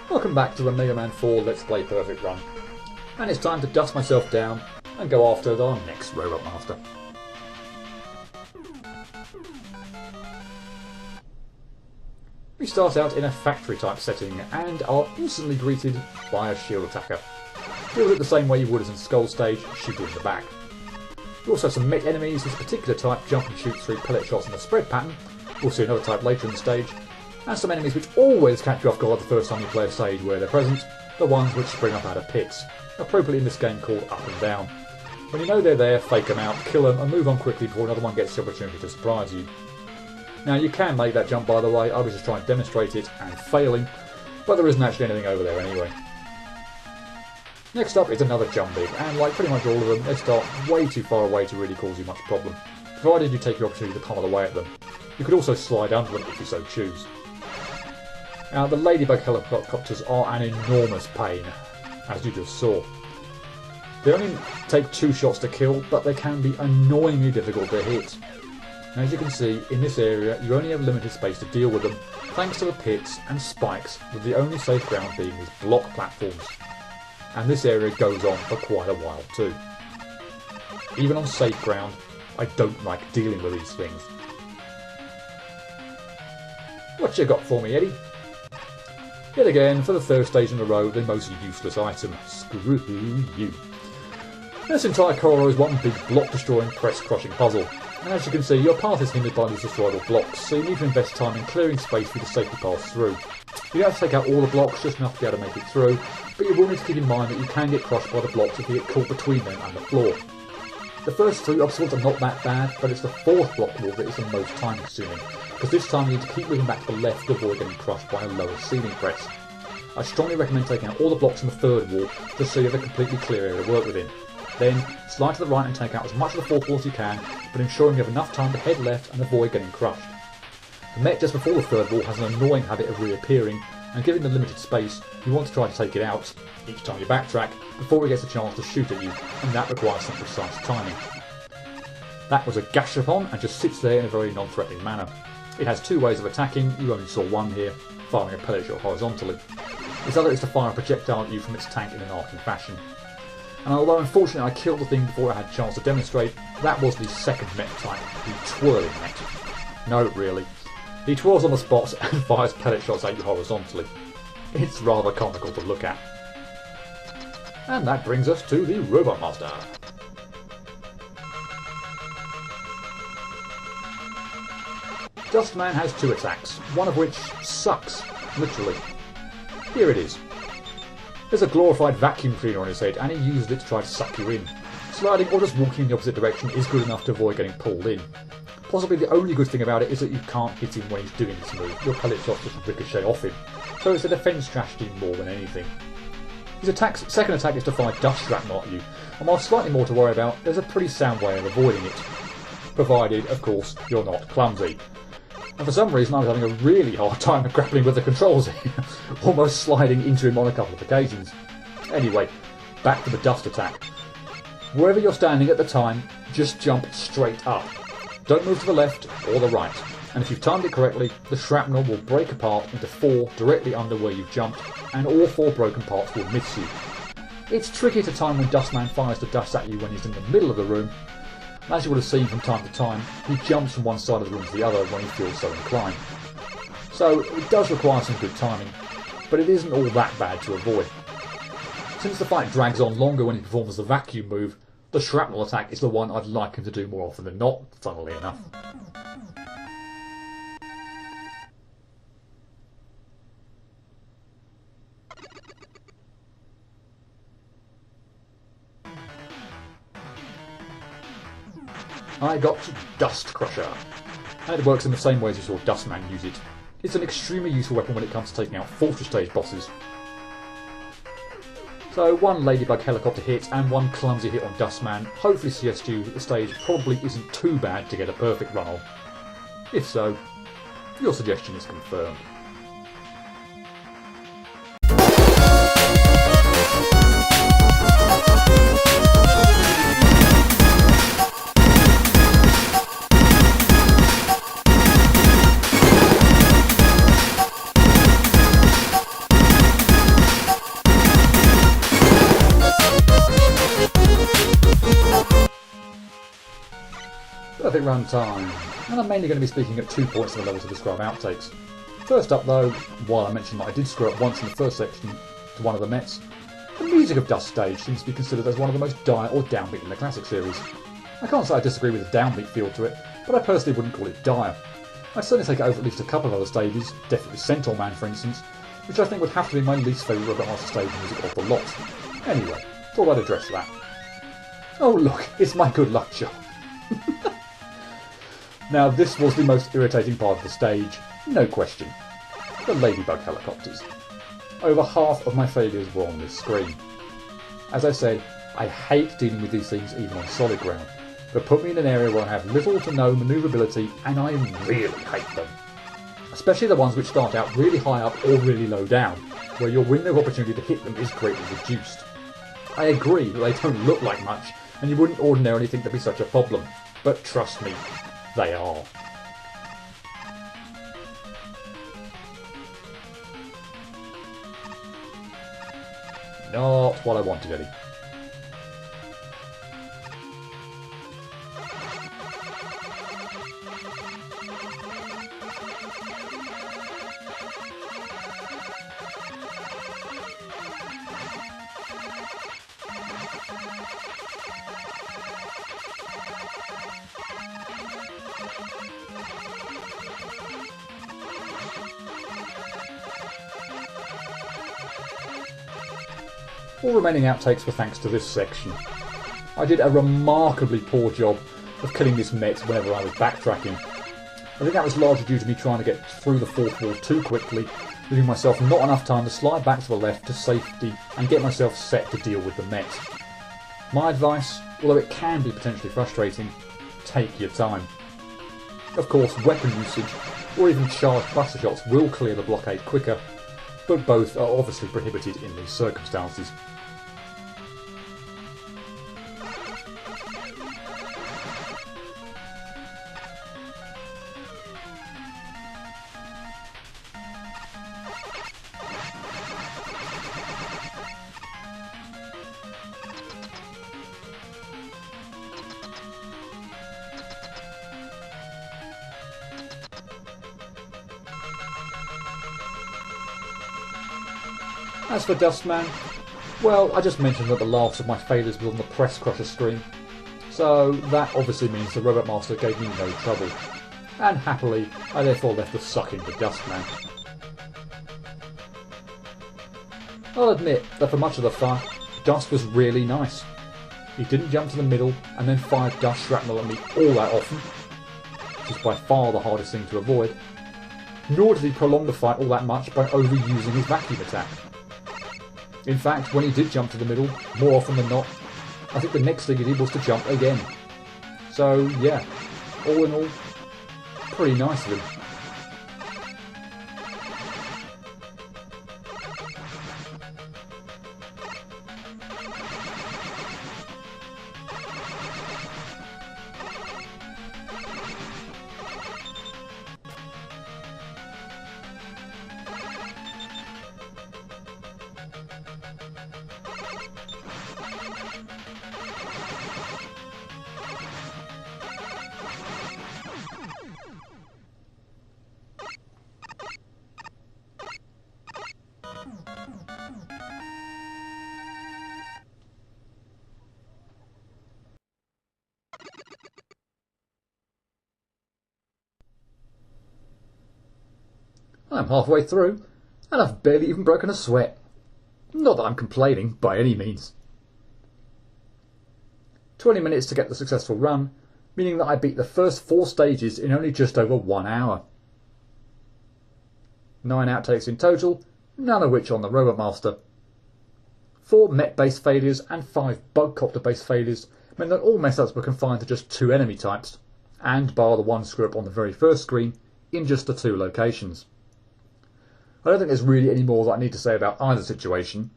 Welcome back to the Mega Man 4 Let's Play Perfect Run. And it's time to dust myself down and go after our next Robot Master. We start out in a factory type setting and are instantly greeted by a shield attacker. Deal with it the same way you would as in Skull Stage, shoot it in the back. We also have some mech enemies. This particular type jump and shoot through pellet shots in a spread pattern. We'll see another type later in the stage. And some enemies which always catch you off guard the first time you play a stage where they're present, the ones which spring up out of pits, appropriately in this game called Up and Down. When you know they're there, fake them out, kill them and move on quickly before another one gets the opportunity to surprise you. Now you can make that jump, by the way. I was just trying to demonstrate it and failing, but there isn't actually anything over there anyway. Next up is another jump big, and like pretty much all of them, they start way too far away to really cause you much problem, provided you take your opportunity to pummel away at them. You could also slide under them if you so choose. Now the ladybug helicopters are an enormous pain, as you just saw. They only take 2 shots to kill, but they can be annoyingly difficult to hit. And as you can see, in this area you only have limited space to deal with them, thanks to the pits and spikes, with the only safe ground being these block platforms. And this area goes on for quite a while too. Even on safe ground, I don't like dealing with these things. What you got for me, Eddie? Yet again, for the third stage in a row, the most useless item. Screw you. This entire corridor is one big block-destroying, press-crushing puzzle. And as you can see, your path is hindered by these destroyable blocks, so you need to invest time in clearing space for you to safely pass through. You don't have to take out all the blocks, just enough to be able to make it through, but you will need to keep in mind that you can get crushed by the blocks if you get caught between them and the floor. The first 3 obstacles are not that bad, but it's the 4th block wall that is the most time consuming, because this time you need to keep moving back to the left to avoid getting crushed by a lower ceiling press. I strongly recommend taking out all the blocks in the 3rd wall, just so you have a completely clear area to work within. Then, slide to the right and take out as much of the 4th wall as you can, but ensuring you have enough time to head left and avoid getting crushed. The mech just before the 3rd wall has an annoying habit of reappearing, and given the limited space, you want to try to take it out each time you backtrack before it gets a chance to shoot at you, and that requires some precise timing. That was a Gashapon and just sits there in a very non-threatening manner. It has 2 ways of attacking, you only saw one here, firing a pellet shot horizontally. Its other is to fire a projectile at you from its tank in an arcing fashion. And although unfortunately I killed the thing before I had a chance to demonstrate, that was the 2nd mech type, the twirling mech. No, really. He twirls on the spots and fires pellet shots at you horizontally. It's rather comical to look at. And that brings us to the Robot Master. Dustman has 2 attacks, one of which sucks, literally. Here it is. There's a glorified vacuum cleaner on his head and he uses it to try to suck you in. Sliding or just walking in the opposite direction is good enough to avoid getting pulled in. Possibly the only good thing about it is that you can't hit him when he's doing this move. Your pellet shots just ricochet off him. So it's a defence strategy more than anything. His 2nd attack is to fire dust shrapnel at you, and while slightly more to worry about, there's a pretty sound way of avoiding it. Provided, of course, you're not clumsy. And for some reason I was having a really hard time grappling with the controls here, almost sliding into him on a couple of occasions. Anyway, back to the dust attack. Wherever you're standing at the time, just jump straight up. Don't move to the left or the right, and if you've timed it correctly, the shrapnel will break apart into 4 directly under where you've jumped, and all 4 broken parts will miss you. It's tricky to time when Dustman fires the dust at you when he's in the middle of the room. As you would have seen from time to time, he jumps from one side of the room to the other when he feels so inclined. So it does require some good timing, but it isn't all that bad to avoid. Since the fight drags on longer when he performs the vacuum move, the shrapnel attack is the one I'd like him to do more often than not, funnily enough. I got Dust Crusher, and it works in the same way as you saw Dustman use it. It's an extremely useful weapon when it comes to taking out Fortress stage bosses. So 1 ladybug helicopter hit and 1 clumsy hit on Dustman hopefully suggests you that the stage probably isn't too bad to get a perfect run on. If so, your suggestion is confirmed. quick run time, and I'm mainly going to be speaking at 2 points in the level to describe outtakes. First up though, while I mentioned that I did screw up once in the first section to one of the Mets, the music of Dust Stage seems to be considered as one of the most dire or downbeat in the classic series. I can't say I disagree with the downbeat feel to it, but I personally wouldn't call it dire. I'd certainly take it over at least a couple of other stages, definitely Centaur Man for instance, which I think would have to be my least favourite Robot Master stage music of the lot. Anyway, thought I'd address that. Oh look, it's my good luck charm. Now this was the most irritating part of the stage, no question. The Ladybug helicopters. Over half of my failures were on this screen. As I said, I hate dealing with these things even on solid ground, but put me in an area where I have little to no manoeuvrability and I really hate them. Especially the ones which start out really high up or really low down, where your window of opportunity to hit them is greatly reduced. I agree that they don't look like much, and you wouldn't ordinarily think they'd be such a problem, but trust me, they are. Not what I wanted, Eddie. All remaining outtakes were thanks to this section. I did a remarkably poor job of killing this Met whenever I was backtracking. I think that was largely due to me trying to get through the fourth wall too quickly, leaving myself not enough time to slide back to the left to safety and get myself set to deal with the Met. My advice, although it can be potentially frustrating, take your time. Of course, weapon usage or even charged buster shots will clear the blockade quicker, but both are obviously prohibited in these circumstances. As for Dustman, well, I just mentioned that the last of my failures was on the Press Crusher screen, so that obviously means the Robot Master gave me no trouble, and happily I therefore left the suck into Dustman. I'll admit that for much of the fun, Dust was really nice. He didn't jump to the middle and then fire dust shrapnel at me all that often, which is by far the hardest thing to avoid, nor did he prolong the fight all that much by overusing his vacuum attack. In fact, when he did jump to the middle, more often than not, I think the next thing he did was to jump again. So yeah, all in all, pretty nice of him. I'm halfway through, and I've barely even broken a sweat. Not that I'm complaining, by any means. 20 minutes to get the successful run, meaning that I beat the first 4 stages in only just over 1 hour. 9 outtakes in total, none of which on the Robot Master. 4 Met-based failures and 5 Bugcopter-based failures meant that all mess-ups were confined to just 2 enemy types, and bar the 1 screw-up on the very first screen, in just the 2 locations. I don't think there's really any more that I need to say about either situation.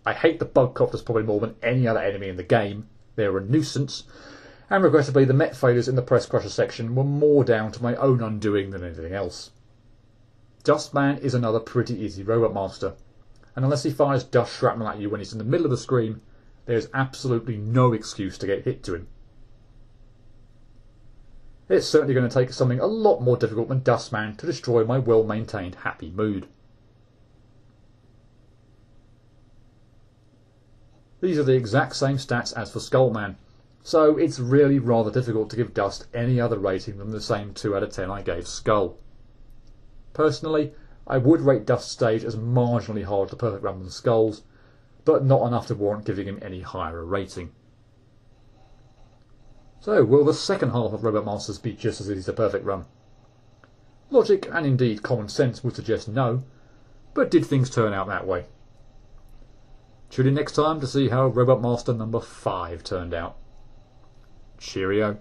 I hate the Bugcopters probably more than any other enemy in the game. They're a nuisance, and regrettably the Met failures in the Press Crusher section were more down to my own undoing than anything else. Dustman is another pretty easy Robot Master, and unless he fires dust shrapnel at you when he's in the middle of the screen, there is absolutely no excuse to get hit to him. it's certainly going to take something a lot more difficult than Dustman to destroy my well-maintained happy mood. These are the exact same stats as for Skullman, so it's really rather difficult to give Dust any other rating than the same 2 out of 10 I gave Skull. Personally, I would rate Dust's stage as marginally harder to perfect run than Skull's, but not enough to warrant giving him any higher a rating. So, will the second half of Robot Masters be just as easy to perfect run? Logic and indeed common sense would suggest no, but did things turn out that way? Tune in next time to see how Robot Master number 5 turned out. Cheerio.